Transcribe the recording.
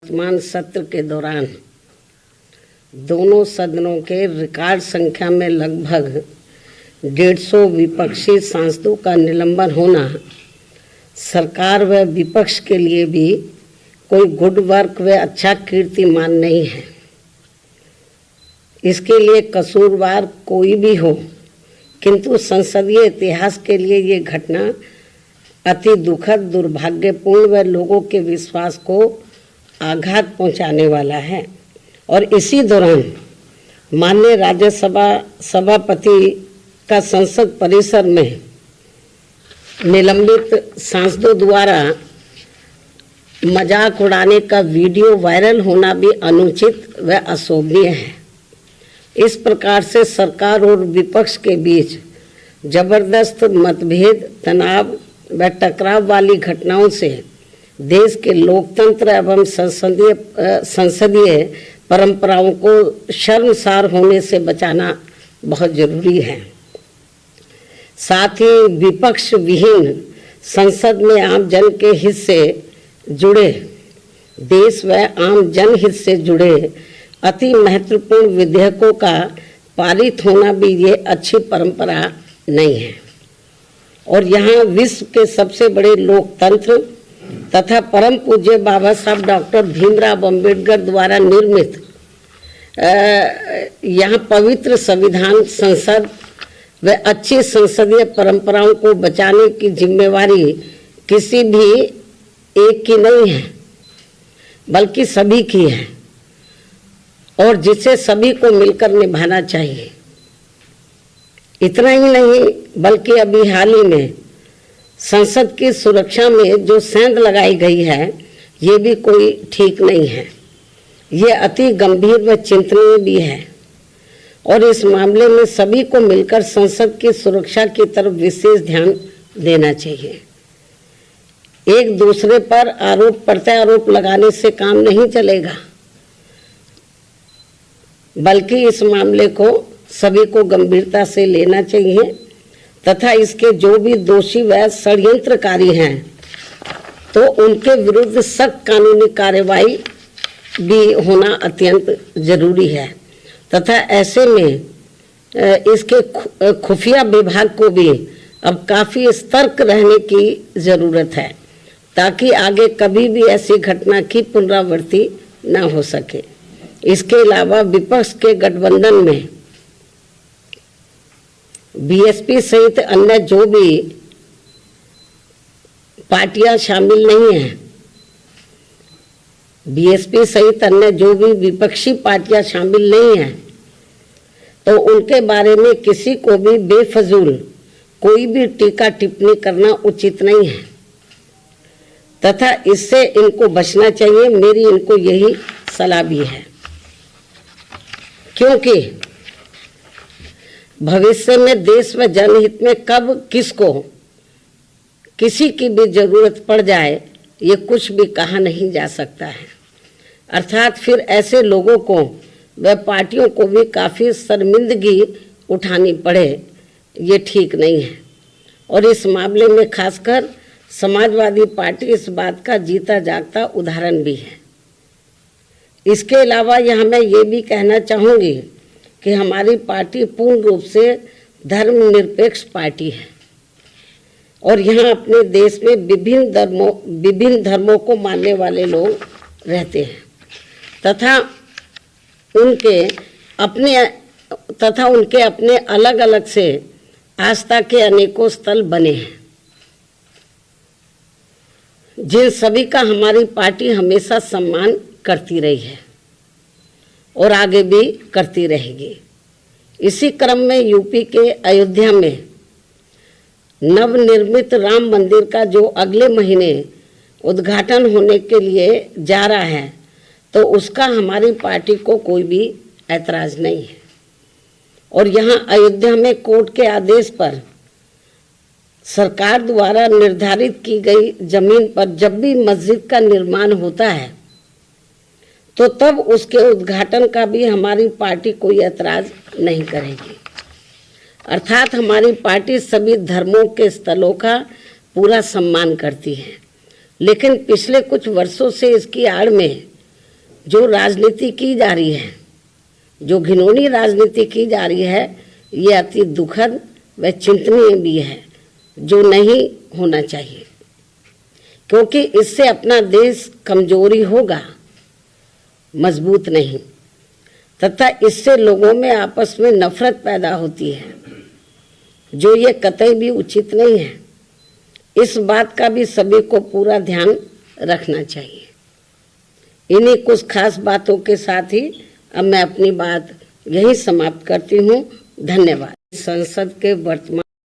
वर्तमान सत्र के दौरान दोनों सदनों के रिकॉर्ड संख्या में लगभग 150 विपक्षी सांसदों का निलंबन होना सरकार व विपक्ष के लिए भी कोई गुड वर्क व अच्छा कीर्तिमान नहीं है। इसके लिए कसूरवार कोई भी हो, किंतु संसदीय इतिहास के लिए ये घटना अति दुखद, दुर्भाग्यपूर्ण व लोगों के विश्वास को आघात पहुंचाने वाला है। और इसी दौरान माननीय राज्यसभा सभापति का संसद परिसर में निलंबित सांसदों द्वारा मजाक उड़ाने का वीडियो वायरल होना भी अनुचित व अशोभनीय है। इस प्रकार से सरकार और विपक्ष के बीच जबरदस्त मतभेद, तनाव व टकराव वाली घटनाओं से देश के लोकतंत्र एवं संसदीय परंपराओं को शर्मसार होने से बचाना बहुत जरूरी है। साथ ही विपक्ष विहीन संसद में आम जन के हित से जुड़े, देश व आम जनहित से जुड़े अति महत्वपूर्ण विधेयकों का पारित होना भी ये अच्छी परंपरा नहीं है। और यहाँ विश्व के सबसे बड़े लोकतंत्र तथा परम पूज्य बाबा साहब डॉक्टर भीमराव अंबेडकर द्वारा निर्मित यहाँ पवित्र संविधान, संसद व अच्छी संसदीय परंपराओं को बचाने की जिम्मेवारी किसी भी एक की नहीं है, बल्कि सभी की है, और जिसे सभी को मिलकर निभाना चाहिए। इतना ही नहीं, बल्कि अभी हाल ही में संसद की सुरक्षा में जो सेंध लगाई गई है, ये भी कोई ठीक नहीं है। ये अति गंभीर व चिंतनीय भी है, और इस मामले में सभी को मिलकर संसद की सुरक्षा की तरफ विशेष ध्यान देना चाहिए। एक दूसरे पर आरोप प्रत्यारोप लगाने से काम नहीं चलेगा, बल्कि इस मामले को सभी को गंभीरता से लेना चाहिए तथा इसके जो भी दोषी व षड्यंत्रकारी हैं तो उनके विरुद्ध सख्त कानूनी कार्रवाई भी होना अत्यंत जरूरी है। तथा ऐसे में इसके खुफिया विभाग को भी अब काफ़ी सतर्क रहने की ज़रूरत है, ताकि आगे कभी भी ऐसी घटना की पुनरावृत्ति न हो सके। इसके अलावा विपक्ष के गठबंधन में बीएसपी सहित अन्य जो भी पार्टियां शामिल नहीं हैं, बीएसपी सहित अन्य जो भी विपक्षी पार्टियां शामिल नहीं हैं, तो उनके बारे में किसी को भी बेफजूल कोई भी टीका टिप्पणी करना उचित नहीं है तथा इससे इनको बचना चाहिए। मेरी इनको यही सलाह भी है, क्योंकि भविष्य में देश व जनहित में कब किसको किसी की भी जरूरत पड़ जाए, ये कुछ भी कहा नहीं जा सकता है। अर्थात फिर ऐसे लोगों को व पार्टियों को भी काफ़ी शर्मिंदगी उठानी पड़े, ये ठीक नहीं है। और इस मामले में खासकर समाजवादी पार्टी इस बात का जीता जागता उदाहरण भी है। इसके अलावा यहाँ मैं ये भी कहना चाहूँगी कि हमारी पार्टी पूर्ण रूप से धर्मनिरपेक्ष पार्टी है, और यहाँ अपने देश में विभिन्न धर्मों को मानने वाले लोग रहते हैं तथा उनके अपने अलग अलग से आस्था के अनेकों स्थल बने हैं, जिन सभी का हमारी पार्टी हमेशा सम्मान करती रही है और आगे भी करती रहेगी। इसी क्रम में यूपी के अयोध्या में नवनिर्मित राम मंदिर का जो अगले महीने उद्घाटन होने के लिए जा रहा है, तो उसका हमारी पार्टी को कोई भी ऐतराज नहीं है। और यहाँ अयोध्या में कोर्ट के आदेश पर सरकार द्वारा निर्धारित की गई जमीन पर जब भी मस्जिद का निर्माण होता है, तो तब उसके उद्घाटन का भी हमारी पार्टी कोई ऐतराज नहीं करेगी। अर्थात हमारी पार्टी सभी धर्मों के स्थलों का पूरा सम्मान करती है, लेकिन पिछले कुछ वर्षों से इसकी आड़ में जो राजनीति की जा रही है, जो घिनौनी राजनीति की जा रही है, ये अति दुखद व चिंतनीय भी है, जो नहीं होना चाहिए, क्योंकि इससे अपना देश कमजोरी होगा, मजबूत नहीं, तथा इससे लोगों में आपस में नफरत पैदा होती है, जो ये कतई भी उचित नहीं है। इस बात का भी सभी को पूरा ध्यान रखना चाहिए। इन्हीं कुछ खास बातों के साथ ही अब मैं अपनी बात यही समाप्त करती हूँ। धन्यवाद। संसद के वर्तमान